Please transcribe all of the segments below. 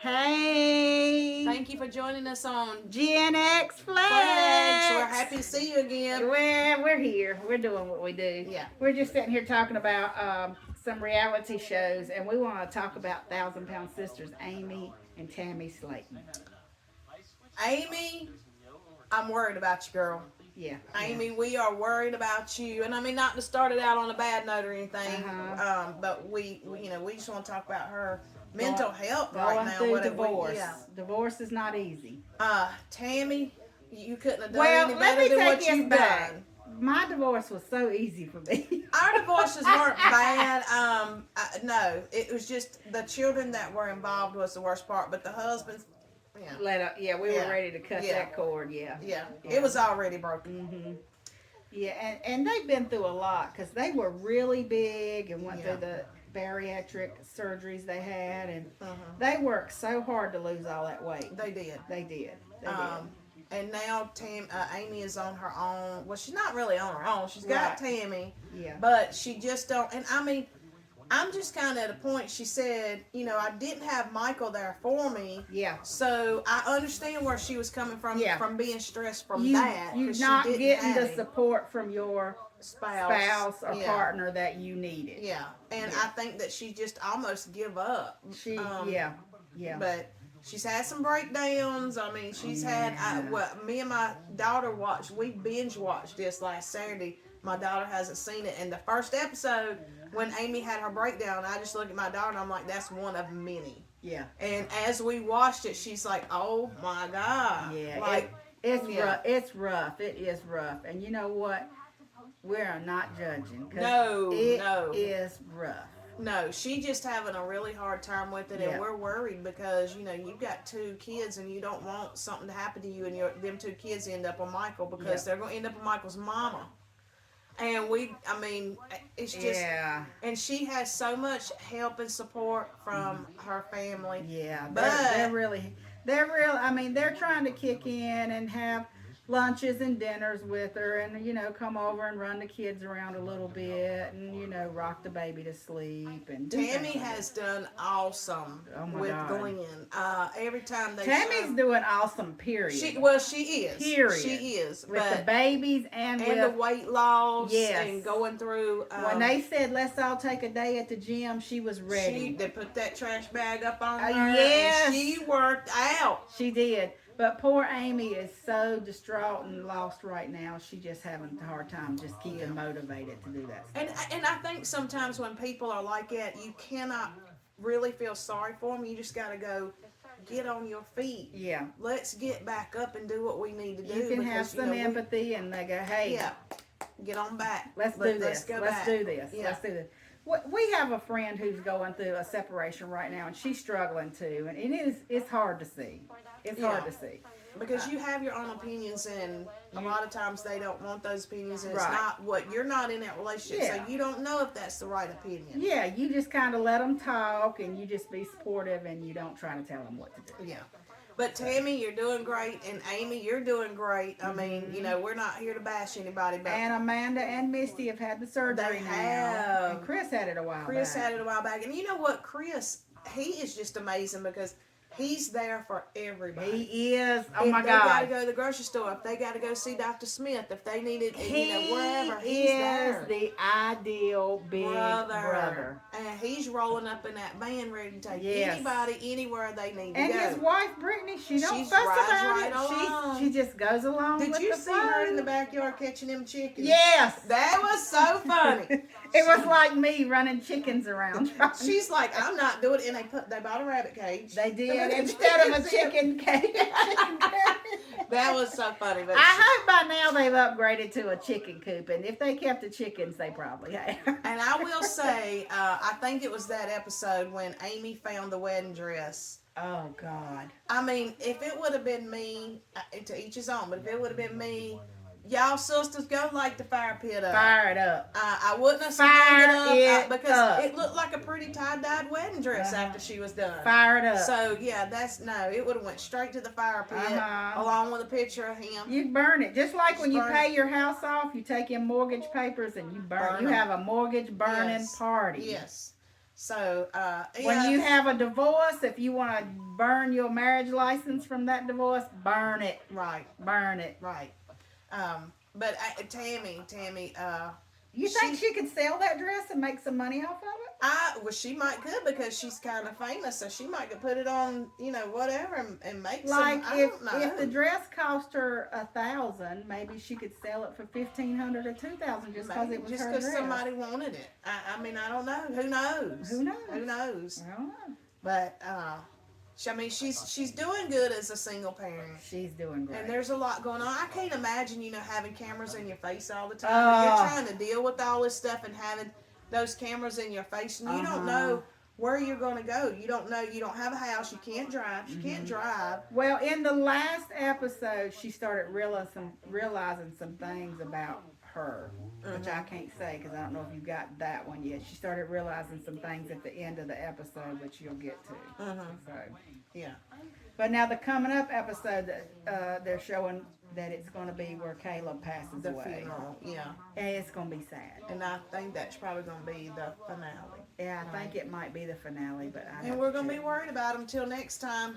Hey! Thank you for joining us on Gen X Flex. We're happy to see you again. Well, we're here. We're doing what we do. Yeah. We're just sitting here talking about some reality shows, and we want to talk about Thousand Pound Sisters, Amy and Tammy Slaton. Amy, I'm worried about you, girl. Yeah. Amy, we are worried about you, and I mean not to start it out on a bad note or anything, but we just want to talk about her mental health right now. Going through divorce. Divorce is not easy. Tammy, you couldn't have done any better than what you've done. My divorce was so easy for me. Our divorces weren't bad. No, it was just the children that were involved was the worst part. But the husbands, we were ready to cut that cord. Yeah, it was already broken. Mm-hmm. Yeah, and they've been through a lot because they were really big and went through the bariatric surgeries they had, and they worked so hard to lose all that weight. They did. They did. And now Amy is on her own. Well, she's not really on her own. She's got Tammy. Yeah. But she just don't. And I mean, I'm just kind of at a point. She said, I didn't have Michael there for me. Yeah. So I understand where she was coming from. Yeah. From being stressed from that. You're not getting the support from your spouse or partner that you needed. Yeah. And I think that she just almost give up. But she's had some breakdowns. I mean, she's had me and my daughter watched. We binge watched this last Saturday. My daughter hasn't seen it, and the first episode when Amy had her breakdown, I just looked at my daughter and I'm like, "That's one of many." Yeah. And as we watched it, she's like, "Oh my God!" Yeah. It's rough. It's rough. It is rough. And you know what? We are not judging. No. It is rough. No, she's just having a really hard time with it, and we're worried because you've got two kids, and you don't want something to happen to you, and them two kids end up on Michael because they're going to end up on Michael's mama. And it's just, and she has so much help and support from her family. Yeah, but they're trying to kick in and have lunches and dinners with her, and come over and run the kids around a little bit, and rock the baby to sleep. And Tammy has done awesome with Glenn. Every time Tammy's doing awesome. Period. She is. Period. She is with the babies and with the weight loss. Yes. And going through. When they said let's all take a day at the gym, she was ready. They put that trash bag up on her. Yes. And she worked out. She did. But poor Amy is so distraught and lost right now. She's just having a hard time just keeping motivated to do that stuff. And I think sometimes when people are like that, you cannot really feel sorry for them. You just got to go get on your feet. Yeah. Let's get back up and do what we need to do. You can have some empathy and they go, hey. Yeah. Get on back. Let's do this. Let's do this. We have a friend who's going through a separation right now, and she's struggling too. And it's hard to see. It's hard to see. Because you have your own opinions, and a lot of times they don't want those opinions, and it's not you're not in that relationship, so you don't know if that's the right opinion. Yeah, you just kind of let them talk, and you just be supportive, and you don't try to tell them what to do. Yeah. But Tammy, you're doing great, and Amy, you're doing great. I mean, we're not here to bash anybody. But and Amanda and Misty have had the surgery now. And Chris had it a while back. And you know what? Chris, he is just amazing because he's there for everybody. He is. Oh, if my God. If they got to go to the grocery store, if they got to go see Dr. Smith, if they needed, wherever, he's there. He is the ideal big brother. And he's rolling up in that van ready to take anybody, anywhere they need to go. And his wife, Brittany, she don't fuss about it. She just goes along with the Did you see her in the backyard catching them chickens? Yes. That was so funny. It was like me running chickens around. She's like, I'm not doing it. And they bought a rabbit cage. They did. Instead of a chicken cage. That was so funny. But I hope by now they've upgraded to a chicken coop, and if they kept the chickens, they probably have. And I will say, I think it was that episode when Amy found the wedding dress. Oh, God. I mean, if it would have been me, to each his own, but if it would have been me, y'all sisters, go light the fire pit up. Fire it up. I wouldn't have fired it up because it looked like a pretty tie-dyed wedding dress after she was done. Fire it up. So, it would have went straight to the fire pit along with a picture of him. You burn it. Just like when you pay your house off, you take in mortgage papers and you burn. You have a mortgage burning party. Yes. So, when you have a divorce, if you want to burn your marriage license from that divorce, burn it. Right. Burn it. Right. But Tammy, you think she could sell that dress and make some money off of it? Well, she might could because she's kind of famous, so she might could put it on, whatever, and make like some. If the dress cost her $1,000, maybe she could sell it for $1,500 or $2,000 just because it was just her because dress. Somebody wanted it. I mean, I don't know. Who knows? Who knows? Who knows? I don't know. But I mean, she's doing good as a single parent. She's doing great. And there's a lot going on. I can't imagine, having cameras in your face all the time. You're trying to deal with all this stuff and having those cameras in your face, and you don't know where you're going to go. You don't know. You don't have a house. You can't drive. She can't drive. Well, in the last episode, she started realizing some things about her, which I can't say because I don't know if you got that one yet. She started realizing some things at the end of the episode, which you'll get to. So, yeah. But now the coming up episode, they're showing that it's going to be where Caleb passes away. Funeral, yeah. And it's going to be sad. And I think that's probably going to be the finale. Yeah, I think it might be the finale, but and we're going to be worried about them till next time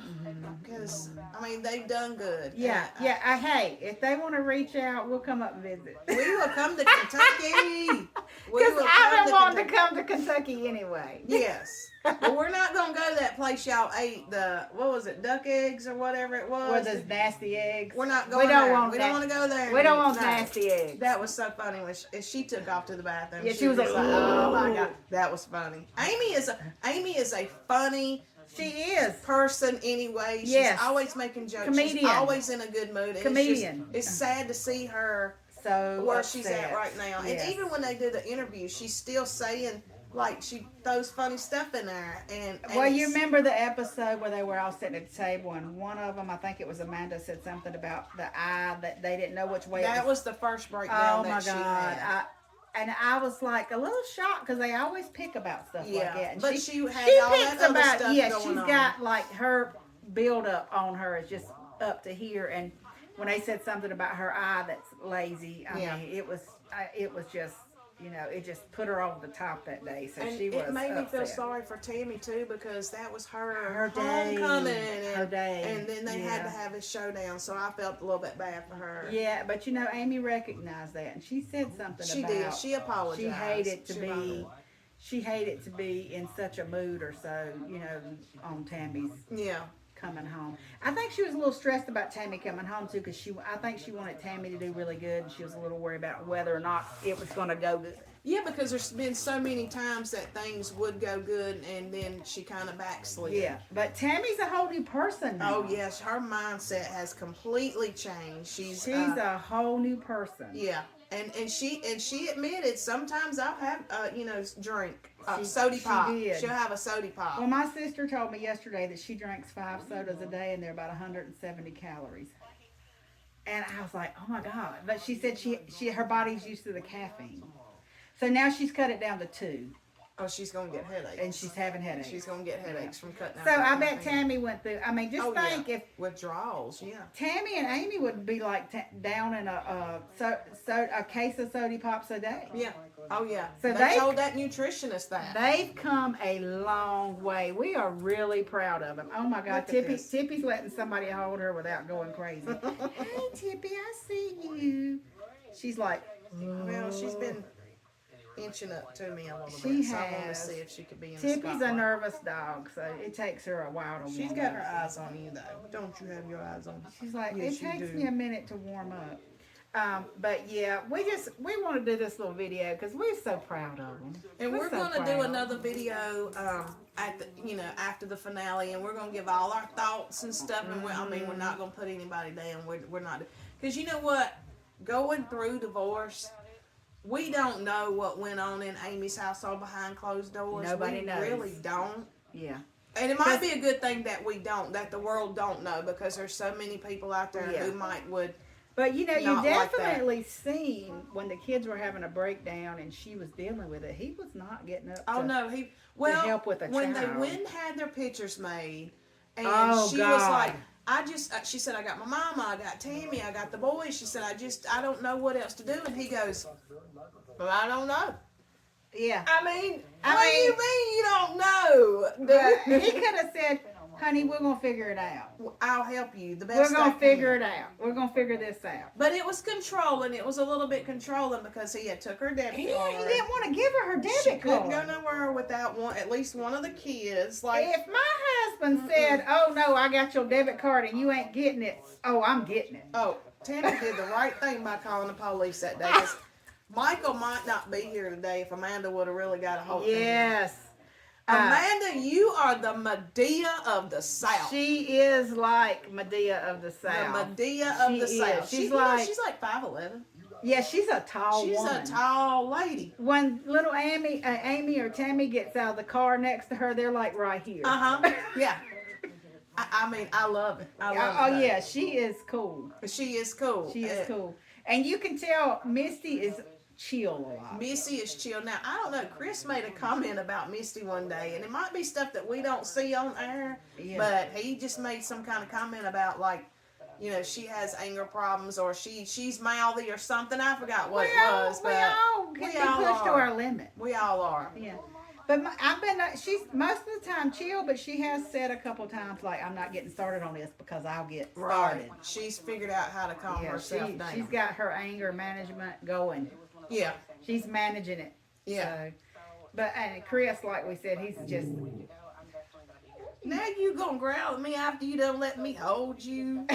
because, I mean, they've done good. Yeah, hey, if they want to reach out, we'll come up and visit. We will come to Kentucky. Because I've been wanting to come to Kentucky anyway. Yes. But we're not going to go to that place y'all ate what was it, duck eggs or whatever it was? Or those nasty eggs. We're not going there. We don't want to go there. We don't want nasty eggs. That was so funny when she took off to the bathroom. Yeah, she was like, oh my God. That was funny. Amy is a funny person anyway. She's always making jokes. Comedian. She's always in a good mood. Comedian. It's sad to see her where she's at right now. Yes. And even when they do the interview, she's still saying, like, she throws funny stuff in there. And well, you remember the episode where they were all sitting at the table, and one of them, I think it was Amanda, said something about the eye that they didn't know which way. That was the first breakdown that she had. And I was like a little shocked because they always pick about stuff like that. And but she had all that other stuff going on. She's got like her build up on her is just up to here. And when they said something about her eye that's lazy, I mean, it was just, it just put her over the top that day. So and she was it made upset. me feel sorry for Tammy too because that was her day, homecoming, her day, and then they had to have a showdown. So I felt a little bit bad for her. Yeah, but Amy recognized that, and she said something. She about did. She apologized. She hated to be in such a mood or so, on Tammy's. Yeah. Coming home. I think she was a little stressed about Tammy coming home too, because I think she wanted Tammy to do really good, and she was a little worried about whether or not it was going to go good. Yeah, because there's been so many times that things would go good, and then she kind of backslid. Yeah, but Tammy's a whole new person now. Oh yes, her mindset has completely changed. She's a whole new person. Yeah, and she admitted sometimes I'll have drink. Soda pop. She'll have a soda pop. Well, my sister told me yesterday that she drinks 5 sodas a day and they're about 170 calories. And I was like, oh my God. But she said her body's used to the caffeine. So now she's cut it down to 2. Oh, she's going to get headaches. And she's having headaches. She's going to get headaches from cutting out. So I bet Tammy went through, think if... withdrawals, yeah. Tammy and Amy would be like down in a case of soda pops a day. Yeah. Oh, yeah. So they told that nutritionist that. They've come a long way. We are really proud of them. Oh, my God. Tippy's letting somebody hold her without going crazy. Hey, Tippy, I see you. She's like... Well, she's been inching up to me a little bit. So I want to see if she could be in Tippy's a nervous dog, so it takes her a while to warm up. She's got her eyes on you, though. Don't you have your eyes on me? She's like, it takes me a minute to warm up. But yeah, we want to do this little video because we're so proud of them. And we're going to do another video after the finale, and we're going to give all our thoughts and stuff. And we're not going to put anybody down. We're not, because you know what, going through divorce, we don't know what went on in Amy's household behind closed doors. Nobody knows. We really don't. Yeah. And it might be a good thing that we don't, that the world don't know, because there's so many people out there who would. But you definitely seen when the kids were having a breakdown and she was dealing with it. He was not getting up. To help with a child. When they went and had their pictures made, and she God. was like, she said, I got my mama, I got Tammy, I got the boys. She said, I don't know what else to do. And he goes, well, I don't know. Yeah. I mean, what do you mean you don't know? He could have said, honey, we're going to figure it out. I'll help you the best We're going to figure it out. We're going to figure this out. But it was controlling. It was a little bit controlling because he had took her debit card. He didn't want to give her debit she card. Couldn't go nowhere without at least one of the kids. Like, if my husband said, oh, no, I got your debit card and you ain't getting it, oh, I'm getting it. Oh, Tammy did the right thing by calling the police that day. Cause Michael might not be here today if Amanda would have really got a hold of him. Yes. Amanda, you are the Medea of the South. She is like Medea of the South. The Medea of the South. She's like 5'11". Yeah, she's a tall woman. She's a tall lady. When little Amy or Tammy gets out of the car next to her, they're like right here. Yeah. I mean, I love it. I love it. Oh, yeah, she is cool. She is cool. She is cool. And you can tell Misty is chill a lot. Misty is chill. Now, I don't know. Chris made a comment about Misty one day, and it might be stuff that we don't see on air, but he just made some kind of comment about, like, you know, she has anger problems or she's mouthy or something. I forgot what it was. We all can be pushed to our limit. We all are. Yeah. But she's most of the time chill, but she has said a couple times, like, I'm not getting started on this because I'll get started. Right. She's figured out how to calm herself down. She's got her anger management going. Yeah. She's managing it. Yeah. So, and Chris, like we said, he's just... Now you gonna growl at me after you done let me hold you?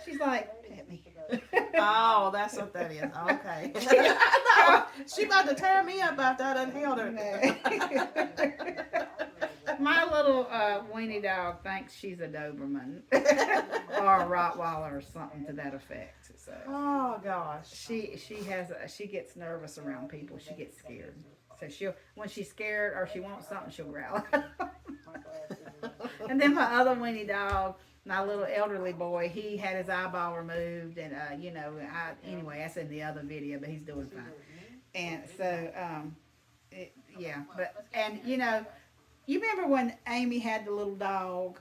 She's like, pet me. Oh, that's what that is. Okay. She about to tear me up after I done held her. My little weenie dog thinks she's a Doberman or a Rottweiler or something to that effect. So, oh gosh, she gets nervous around people. She gets scared. So when she's scared or she wants something, she'll growl. And then my other weenie dog, my little elderly boy, he had his eyeball removed, and anyway, that's in the other video, but he's doing fine. And so, you remember when Amy had the little dog,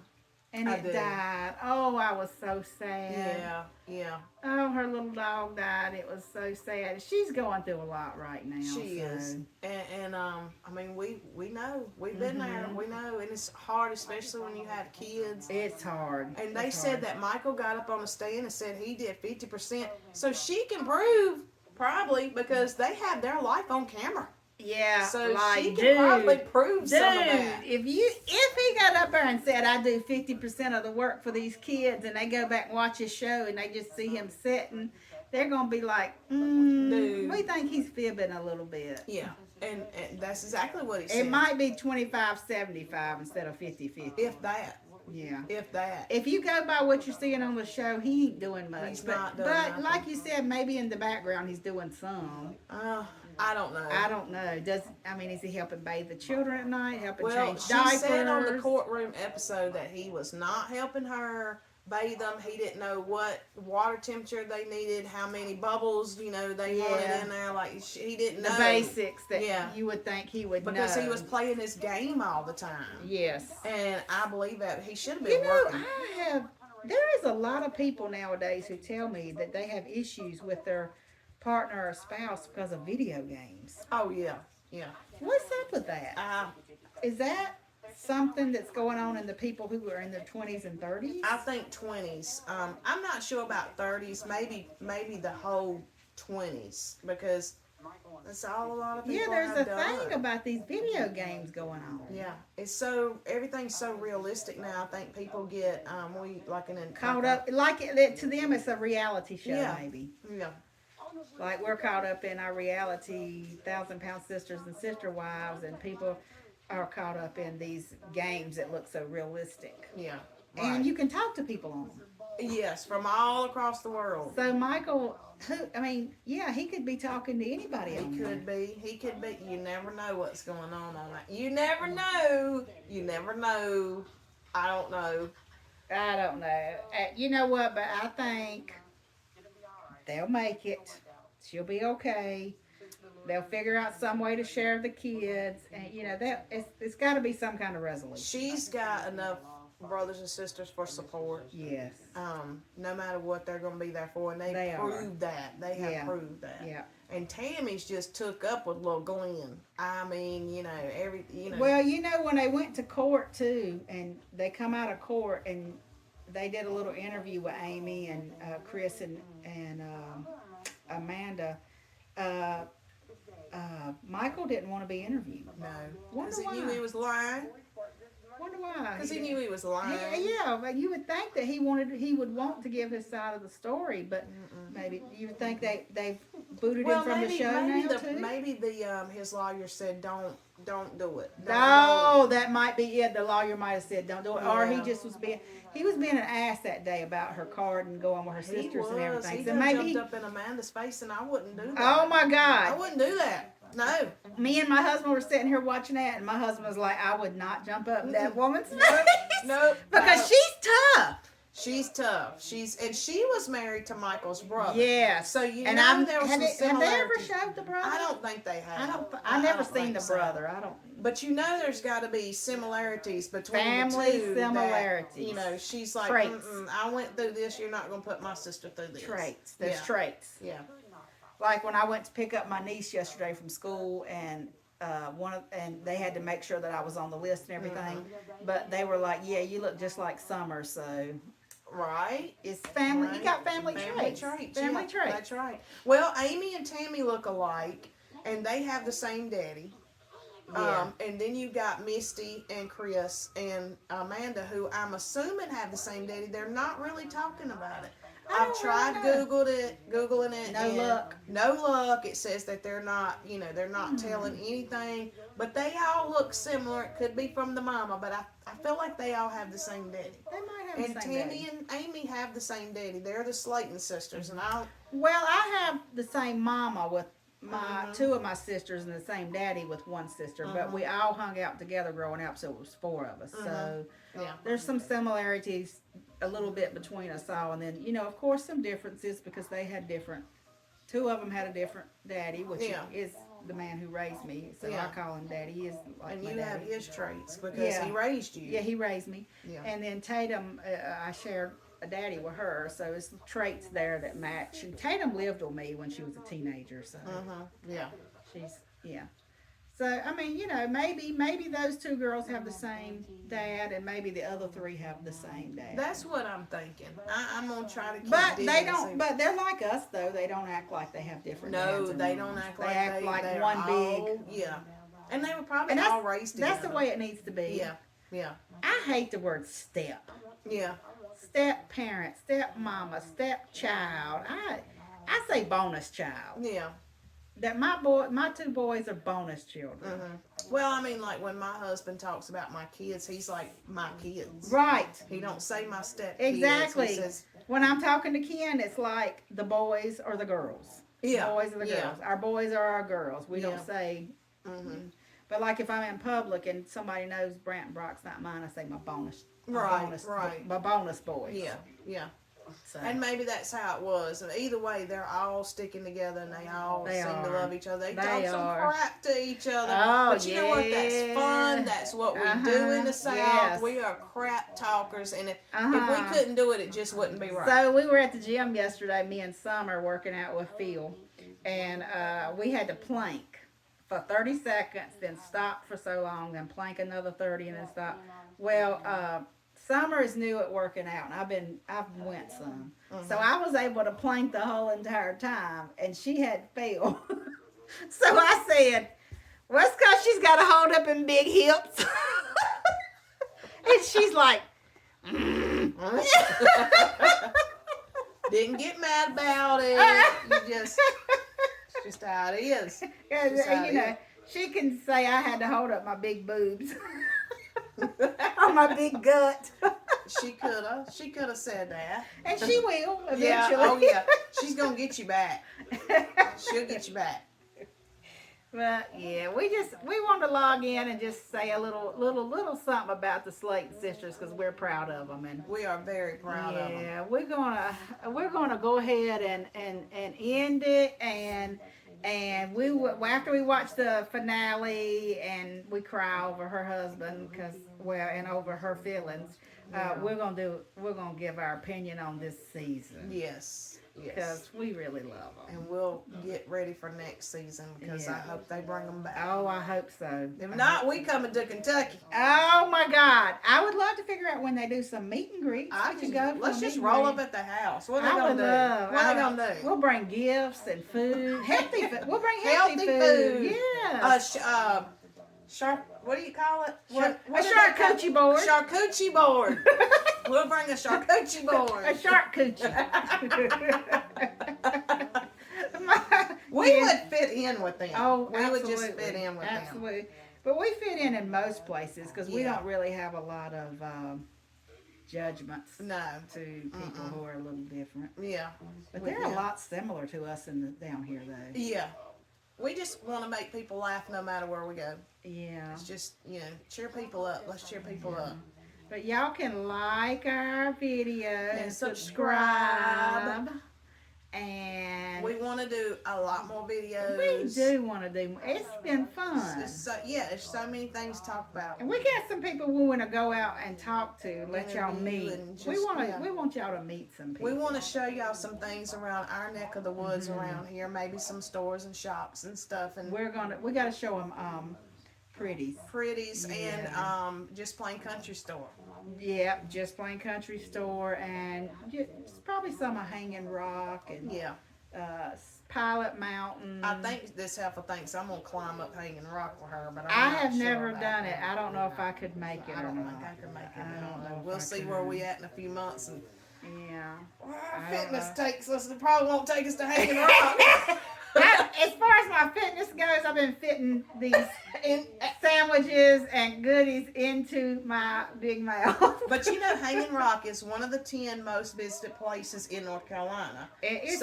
and it died? Oh, I was so sad. Yeah. Oh, her little dog died. It was so sad. She's going through a lot right now. She is. And I mean, we know. We've been there. We know. And it's hard, especially when you have kids. It's hard. And they said that Michael got up on the stand and said he did 50%. So she can prove, probably, because they have their life on camera. Yeah, so she can probably prove some of that. If he got up there and said, I do 50% of the work for these kids, and they go back and watch his show and they just see him sitting, they're going to be like, dude, we think he's fibbing a little bit. Yeah, and that's exactly what he said. It might be 25-75 instead of 50-50. If that. Yeah. If that. If you go by what you're seeing on the show, he ain't doing much. He's not doing But nothing. like you said, maybe in the background he's doing some. I don't know. Is he helping bathe the children at night, helping change diapers? She said on the courtroom episode that he was not helping her bathe them. He didn't know what water temperature they needed, how many bubbles, they wanted in there. Like, he didn't know. The basics that you would think he would know. Because he was playing this game all the time. Yes. And I believe that he should have been working. There is a lot of people nowadays who tell me that they have issues with their partner or spouse because of video games. Oh, yeah. What's up with that? Is that something that's going on in the people who are in their 20s and 30s? I think 20s. I'm not sure about 30s. Maybe the whole 20s, because that's all a lot of people have done. Yeah, there's a thing about these video games going on. Yeah, everything's so realistic now. I think people get caught up. To them, it's a reality show, maybe. Yeah. Like we're caught up in our reality 1,000-pound sisters and sister wives, and people are caught up in these games that look so realistic. Yeah. Right. And you can talk to people on them. Yes, from all across the world. So Michael, he could be talking to anybody. He could be. You never know what's going on that. You never know. I don't know. You know what? But I think they'll make it. She'll be okay. They'll figure out some way to share the kids, and it's got to be some kind of resolution. She's got enough brothers and sisters for support. Yes. No matter what, they're going to be there for, and they proved that. They have proved that. Yeah. And Tammy's just took up with little Glenn. I mean, Well, when they went to court too, and they come out of court, and they did a little interview with Amy and Chris and Amanda. Uh, Michael didn't want to be interviewed. No, Wonder because he why. knew he was lying. Wonder why? Because he knew he was lying. Yeah, but you would think that he would want to give his side of the story, but maybe you would think they booted him from the show now too. Maybe his lawyer said don't do it. That might be it. The lawyer might have said don't do it, or he just was being an ass that day about her card and going with her sisters and everything. He so maybe jumped up in Amanda's face, and I wouldn't do that. Oh my God! I wouldn't do that. No. Me and my husband were sitting here watching that, and my husband was like, "I would not jump up that woman's face." Nope. Because she's tough. She's tough. And she was married to Michael's brother. Yeah. So there was some similarities. Have they ever showed the brother? I don't think they have. I've never seen the brother. I don't. But there's got to be similarities between family the two. Similarities. That, she's like, I went through this. You're not going to put my sister through this. Traits. There's traits. Yeah. Like when I went to pick up my niece yesterday from school, and and they had to make sure that I was on the list and everything, but they were like, "Yeah, you look just like Summer." So, right, it's family. Right. You got family traits. Family traits. That's right. Well, Amy and Tammy look alike, and they have the same daddy. Yeah. And then you got Misty and Chris and Amanda, who I'm assuming have the same daddy. They're not really talking about it. I've tried Googling it. No luck. It says that they're not, telling anything. But they all look similar. It could be from the mama, but I feel like they all have the same daddy. They might have the same daddy. And Tammy and Amy have the same daddy. They're the Slaton sisters, and I have the same mama with my two of my sisters and the same daddy with one sister, but we all hung out together growing up, so it was 4 of us. So there's some similarities a little bit between us all, and then of course some differences because they had different. 2 of them had a different daddy, which is the man who raised me. So I call him daddy. He is like and my you daddy. have his traits because he raised you. Yeah, he raised me. Yeah. And then Tatum, I shared a daddy with her, so it's traits there that match. And Tatum lived with me when she was a teenager, so she's So I mean, maybe those 2 girls have the same dad, and maybe the other 3 have the same dad. That's what I'm thinking. I'm gonna try to keep. But they don't. But they're like us, though. They don't act like they have different. No, they don't act like they act like one big. Yeah, and they were probably all raised together. That's the way it needs to be. Yeah. I hate the word step. Yeah. Step parent, step mama, step child. I say bonus child. Yeah. That my 2 boys are bonus children. Well, I mean, like when my husband talks about my kids, he's like my kids. Right. He don't say my step. Exactly. He says, when I'm talking to Ken, it's like the boys or the girls. Yeah. The boys or the girls. Our boys are our girls. We don't say. But like if I'm in public and somebody knows Brant Brock's not mine, I say my bonus. Right. My bonus boys. Yeah. So. And maybe that's how it was. And either way, they're all sticking together, and they seem to love each other. They talk some crap to each other. Oh, but you know what? That's fun. That's what we do in the South. Yes. We are crap talkers, and if we couldn't do it, it just wouldn't be right. So we were at the gym yesterday, me and Summer working out with Phil, and we had to plank for 30 seconds, then stop for so long, then plank another 30, and then stop. Well, Summer is new at working out, and I've went some. So I was able to plank the whole entire time, and she had Phil. So I said, well, it's because she's got to hold up in big hips. And she's like, Didn't get mad about it. It's just how it is. She can say I had to hold up my big boobs. Or my big gut. She could have said that. And she will eventually. Yeah, oh yeah. She's gonna get you back. She'll get you back. But yeah, we want to log in and just say a little something about the Slaton sisters because we're proud of them, and we are very proud of them. Yeah, we're gonna go ahead and end it, and after we watch the finale and we cry over her husband and over her feelings, we're gonna give our opinion on this season. Yes. Because we really love them. And we'll get ready for next season because I hope they bring them back. Oh, I hope so. If not, we coming to Kentucky. Oh my God. I would love to figure out when they do some meet and greets. Let's just roll up at the house. What are they going to do? What are they going to do? We'll bring gifts and food. Healthy food. We'll bring healthy food. Yeah. What do you call it? A charcuterie board. Charcuterie board. We'll bring a charcuterie board. A charcuterie. We would fit in with them. Oh, we would just fit in with them. Absolutely. But we fit in most places because we don't really have a lot of judgments to people who are a little different. Yeah. But they're a lot similar to us down here, though. Yeah. We just want to make people laugh no matter where we go. Yeah. It's just, cheer people up. Let's cheer people up. But y'all can like our video and subscribe. And we want to do a lot more videos. We do want to do more. It's been fun. There's so many things to talk about. And we got some people we want to go out and talk to, let y'all meet. We want y'all to meet some people. We want to show y'all some things around our neck of the woods around here, maybe some stores and shops and stuff. And we got to show them pretties and just plain country store. Yeah, just plain country store and just probably some Hanging Rock and Pilot Mountain. I think this heifer thinks I'm gonna climb up Hanging Rock with her, but I have never done it. I don't know if I could make it. I don't think I could make it. I don't know. We'll see where we at in a few months and. Yeah. Our fitness takes us. It probably won't take us to Hanging Rock. As far as my fitness goes, I've been fitting these sandwiches and goodies into my big mouth. But Hanging Rock is one of the 10 most visited places in North Carolina. It's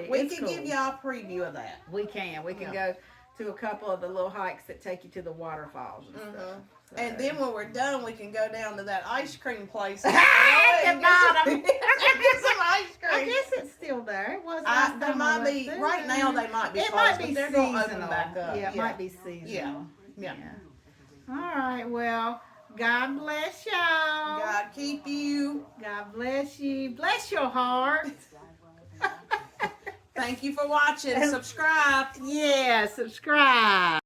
we can give y'all a preview of that. We can. We can go to a couple of the little hikes that take you to the waterfalls and stuff. So. And then when we're done, we can go down to that ice cream place. At the bottom. Get some ice cream. I guess it's still there. It was they might be right now. They might be. It closed, might be but they're seasonal. Going to open back up. Yeah, it might be seasonal. Yeah. All right. Well, God bless y'all. God keep you. God bless you. Bless your heart. Thank you for watching. Subscribe. Yeah, subscribe.